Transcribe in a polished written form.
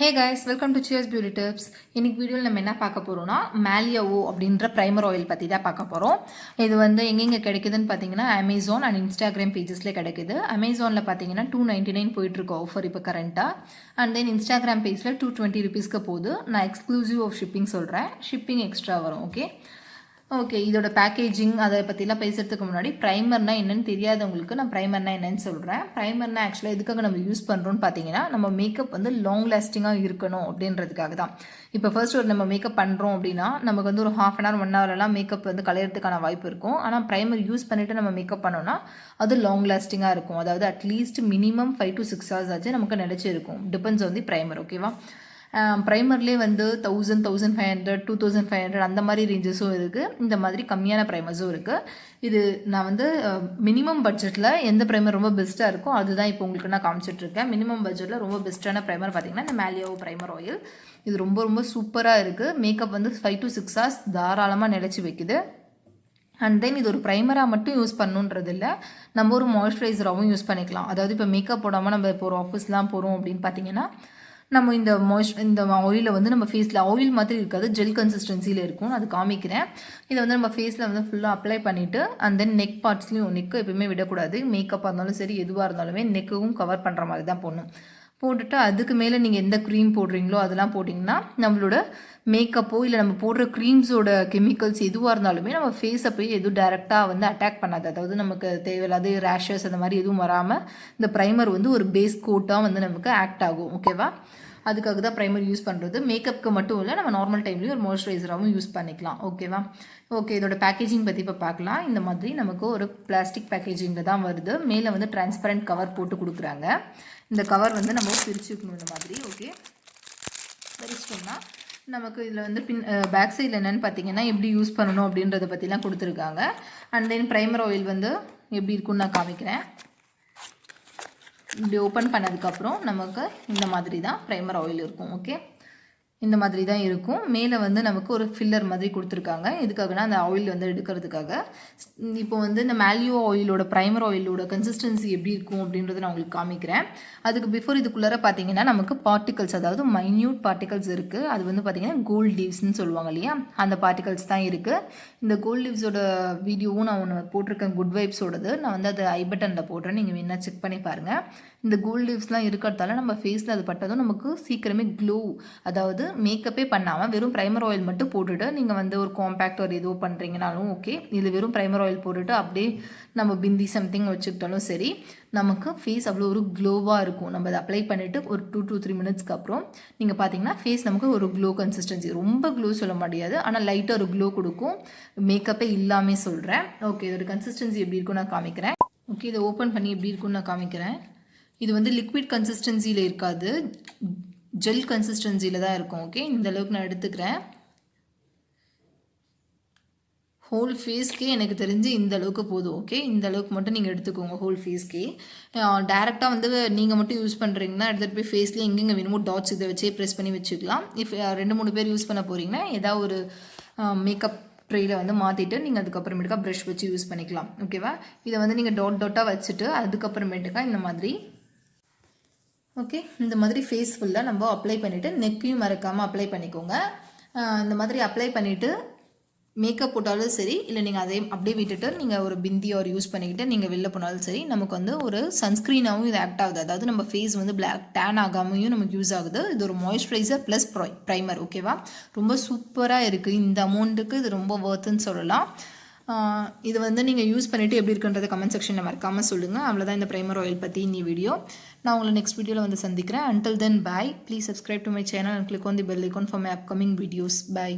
Hey guys, welcome to Cheers Beauty Tips. இன்னைக்கு வீடியோவில் நம்ம என்ன பார்க்க போகிறோம்னா மேலியாவோ அப்படின்ற ப்ரைமர் ஆயில் பற்றி தான் பார்க்க போகிறோம். இது வந்து எங்கெங்கே கிடைக்குதுன்னு பார்த்தீங்கன்னா அமேசான் அண்ட் இன்ஸ்டாகிராம் பேஜஸ்லேயே கிடைக்குது. அமேசானில் பார்த்தீங்கன்னா $299 போயிட்டுருக்கு ஆஃபர் இப்போ கரண்ட்டாக. அண்ட் தென் இன்ஸ்டாகிராம் பேஜில் $220 போகுது. நான் எக்ஸ்க்ளூசிவ் ஆஃப் ஷிப்பிங் சொல்கிறேன், ஷிப்பிங் எக்ஸ்ட்ரா வரும். ஓகே இதோட பேக்கேஜிங் அதை பற்றிலாம் பேசுகிறதுக்கு முன்னாடி ப்ரைமர்னா என்னென்னு தெரியாதவங்களுக்கு நான் ப்ரைமர்னா என்னென்னு சொல்கிறேன். ப்ரைமர்னா ஆக்சுவலாக எதுக்காக நம்ம யூஸ் பண்ணுறோன்னு பார்த்தீங்கன்னா நம்ம மேக்கப் வந்து லாங் லாஸ்டிங்காக இருக்கணும் அப்படின்றதுக்காக தான். இப்போ ஃபர்ஸ்ட் ஒரு நம்ம மேக்கப் பண்ணுறோம் அப்படின்னா நமக்கு வந்து ஒரு ½ அன் ஹவர் 1 ஹவர்லாம் மேக்கப் வந்து கலையிறதுக்கான வாய்ப்பு இருக்கும். ஆனால் ப்ரைமர் யூஸ் பண்ணிவிட்டு நம்ம மேக்கப் பண்ணோன்னா அது லாங் லாஸ்டிங்காக இருக்கும். அதாவது அட்லீஸ்ட் மினிமம் 5 to 6 hours ஆச்சு நமக்கு நினச்சிருக்கும். Depends on the primer. ஓகேவா, ப்ரைமர்லேயே வந்து 1000, 1500, 2500 அந்த மாதிரி ரேஞ்சஸும் இருக்குது. இந்த மாதிரி கம்மியான ப்ரைமர்ஸும் இருக்குது. இது நான் வந்து மினிமம் பட்ஜெட்டில் எந்த ப்ரைமர் ரொம்ப பெஸ்ட்டாக இருக்கோ அதுதான் இப்போ உங்களுக்கு நான் காமிச்சிட்ருக்கேன். மினிமம் பட்ஜெட்டில் ரொம்ப பெஸ்ட்டான ப்ரைமர் பார்த்திங்கன்னா இந்த மேலியாவோ ப்ரைமர் ஆயில். இது ரொம்ப ரொம்ப சூப்பராக இருக்குது. மேக்கப் வந்து 5 to 6 hours தாராளமாக நிலச்சி வைக்குது. அண்ட் தென் இது ஒரு ப்ரைமராக மட்டும் யூஸ் பண்ணணுன்றது இல்லை, நம்ம ஒரு மாய்ஸ்சரைசராகவும் யூஸ் பண்ணிக்கலாம். அதாவது இப்போ மேக்கப் போடாமல் நம்ம இப்போ ஒரு ஆஃபீஸ்லாம் போகிறோம் அப்படின்னு பார்த்தீங்கன்னா நம்ம இந்த ஆயிலை வந்து நம்ம ஃபேஸில் ஆயில் மாதிரி இருக்காது, ஜெல் கன்சிஸ்டன்சியில் இருக்கும். அது காமிக்கிறேன். இதை வந்து நம்ம ஃபேஸில் வந்து ஃபுல்லாக அப்ளை பண்ணிவிட்டு அண்ட் தென் நெக் பார்ட்ஸ்லையும், நெக்கு எப்பவுமே விடக்கூடாது. மேக்கப்பாக இருந்தாலும் சரி எதுவாக இருந்தாலுமே நெக்கும் கவர் பண்ணுற மாதிரி தான் போடணும். போட்டுட்டு அதுக்கு மேலே நீங்கள் எந்த க்ரீம் போடுறீங்களோ அதெல்லாம் போட்டிங்கன்னா நம்மளோட மேக்கப்போ இல்லை நம்ம போடுற க்ரீம்ஸோட கெமிக்கல்ஸ் எதுவாக இருந்தாலுமே நம்ம ஃபேஸை போய் எதுவும் டைரெக்டாக வந்து அட்டாக் பண்ணாது. அதாவது நமக்கு தேவையில்லாத ரேஷஸ் அந்த மாதிரி எதுவும் வராமல் இந்த ப்ரைமர் வந்து ஒரு பேஸ் கோட்டாக வந்து நமக்கு ஆக்ட் ஆகும். ஓகேவா, அதுக்காக தான் ப்ரைமர் யூஸ் பண்ணுறது. மேக்கப்புக்கு மட்டும் இல்லை, நம்ம நார்மல் டைம்லேயும் ஒரு மாய்ஸ்சரைசராகவும் யூஸ் பண்ணிக்கலாம். ஓகே இதோட பேக்கேஜிங் பற்றி இப்போ பார்க்கலாம். இந்த மாதிரி நமக்கு ஒரு பிளாஸ்டிக் பேக்கேஜிங்கில் தான் வருது. மேலே வந்து டிரான்ஸ்பரண்ட் கவர் போட்டு கொடுக்குறாங்க. இந்த கவர் வந்து நம்ம பிரிச்சுக்கணும் இந்த மாதிரி. ஓகே, பிரிச்சிட்டோம்னா நமக்கு இதில் வந்து பேக் சைடில் என்னென்னு பார்த்தீங்கன்னா எப்படி யூஸ் பண்ணணும் அப்படின்றத பற்றிலாம் கொடுத்துருக்காங்க. அண்ட் தென் ப்ரைமர் ஆயில் வந்து எப்படி இருக்குன்னு நான் காமிக்கிறேன். இப்படி ஓப்பன் பண்ணதுக்கப்புறம் நமக்கு இந்த மாதிரி தான் ப்ரைமர் ஆயில் இருக்கும். ஓகே, இந்த மாதிரி தான் இருக்கும். மேலே வந்து நமக்கு ஒரு ஃபில்லர் மாதிரி கொடுத்துருக்காங்க. இதுக்காகனா அந்த ஆயில் வந்து எடுக்கிறதுக்காக. இப்போ வந்து இந்த மேலியோ ஆயிலோட ப்ரைமர் ஆயிலோட கன்சிஸ்டன்சி எப்படி இருக்கும் அப்படின்றத நான் உங்களுக்கு காமிக்கிறேன். அதுக்கு பிஃபோர் இதுக்குள்ளார பார்த்தீங்கன்னா நமக்கு பார்ட்டிகல்ஸ், அதாவது மைன்யூட் பார்ட்டிகல்ஸ் இருக்குது. அது வந்து பார்த்தீங்கன்னா கோல்ட் லீவ்ஸ்ன்னு சொல்லுவாங்க இல்லையா, அந்த பார்ட்டிகல்ஸ் தான் இருக்குது. இந்த கோல்ட் லீவ்ஸோட வீடியோவும் நான் ஒன்று போட்டிருக்கேன், குட் வைப்ஸோடது. நான் வந்து அது ஐ பட்டனில் போடுறேன், நீங்கள் வேணால் செக் பண்ணி பாருங்கள். இந்த கோல்ட் லீவ்ஸ்லாம் இருக்கிறதால நம்ம ஃபேஸில் அது பட்டதும் நமக்கு சீக்கிரமே க்ளோ, அதாவது மேக்கப்பே பண்ணாமல் வெறும் ப்ரைமர் ஆயில் மட்டும் போட்டுட்டு நீங்கள் வந்து ஒரு காம்பேக்ட் ஒரு ஏதோ பண்ணுறீங்கனாலும் ஓகே, இதில் வெறும் ப்ரைமர் ஆயில் போட்டுட்டு அப்படியே நம்ம பிந்தி சம்திங் வச்சுக்கிட்டாலும் சரி, நமக்கு ஃபேஸ் அவ்வளோ ஒரு க்ளோவாக இருக்கும். நம்ம அதை அப்ளை பண்ணிவிட்டு ஒரு 2 to 3 minutesக்கு அப்புறம் நீங்கள் பார்த்தீங்கன்னா ஃபேஸ் நமக்கு ஒரு க்ளோ கன்சிஸ்டன்சி, ரொம்ப க்ளோ சொல்ல முடியாது, ஆனால் லைட்டாக ஒரு க்ளோ கொடுக்கும். மேக்கப்பே இல்லாமல் சொல்கிறேன். ஓகே, இதோட கன்சிஸ்டன்சி எப்படி இருக்குன்னு நான் காமிக்கிறேன். ஓகே, இதை ஓப்பன் பண்ணி எப்படி இருக்குன்னு நான் காமிக்கிறேன். இது வந்து லிக்விட் கன்சிஸ்டன்சியில் இருக்காது, ஜெல் கன்சிஸ்டன்சியில் தான் இருக்கும். ஓகே, இந்த அளவுக்கு நான் எடுத்துக்கிறேன். ஹோல் ஃபேஸ்க்கே எனக்கு தெரிஞ்சு இந்த அளவுக்கு போதும். ஓகே, இந்த அளவுக்கு மட்டும் நீங்கள் எடுத்துக்கோங்க ஹோல் ஃபேஸ்க்கே. டேரெக்டாக வந்து நீங்கள் மட்டும் யூஸ் பண்ணுறீங்கன்னா எடுத்துகிட்டு போய் ஃபேஸ்லேயே எங்கெங்கே வேணுமோ டாட்ஸ் இதை வச்சே ப்ரெஸ் பண்ணி வச்சுக்கலாம். இஃப் 2-3 பேர் யூஸ் பண்ண போகிறீங்கன்னா ஏதாவது ஒரு மேக்கப் ட்ரேயில் வந்து மாற்றிட்டு நீங்கள் அதுக்கப்புறமேட்டுக்கா ப்ரஷ் வச்சு யூஸ் பண்ணிக்கலாம். ஓகேவா, இதை வந்து நீங்கள் டாட்டாக வச்சுட்டு அதுக்கப்புறமேட்டுக்கா இந்த மாதிரி ஓகே இந்த மாதிரி ஃபேஸ் ஃபுல்லாக நம்ம அப்ளை பண்ணிவிட்டு நெக்கையும் மறக்காமல் அப்ளை பண்ணிக்கோங்க. இந்த மாதிரி அப்ளை பண்ணிவிட்டு மேக்கப் போட்டாலும் சரி, இல்லை நீங்கள் அதே அப்படியே விட்டுட்டு நீங்கள் ஒரு பிந்தி ஒரு யூஸ் பண்ணிக்கிட்டு நீங்கள் வெளில போனாலும் சரி, நமக்கு வந்து ஒரு சன்ஸ்க்ரீனாகவும் இது ஆக்ட் ஆகுது. அதாவது நம்ம ஃபேஸ் வந்து பிளாக் டேன் ஆகாமையும் நமக்கு யூஸ் ஆகுது. இது ஒரு மாய்ஸ்சரைசர் ப்ளஸ் ப்ரைமர். ஓகேவா, ரொம்ப சூப்பராக இருக்குது. இந்த அமௌண்ட்டுக்கு இது ரொம்ப ஒர்த்துன்னு சொல்லலாம். இது வந்து நீங்கள் யூஸ் பண்ணிவிட்டு எப்படி இருக்குன்றதை கமெண்ட் செக்ஷனில் மறக்காமல் சொல்லுங்கள். அவ்வளோதான் இந்த ப்ரைமர் ஆயில் பற்றி இந்த வீடியோ. நான் உங்களை நெக்ஸ்ட் வீடியோவில் வந்து சந்திக்கிறேன். Until then, bye. Please subscribe to my channel and click on the bell icon for my upcoming videos. Bye.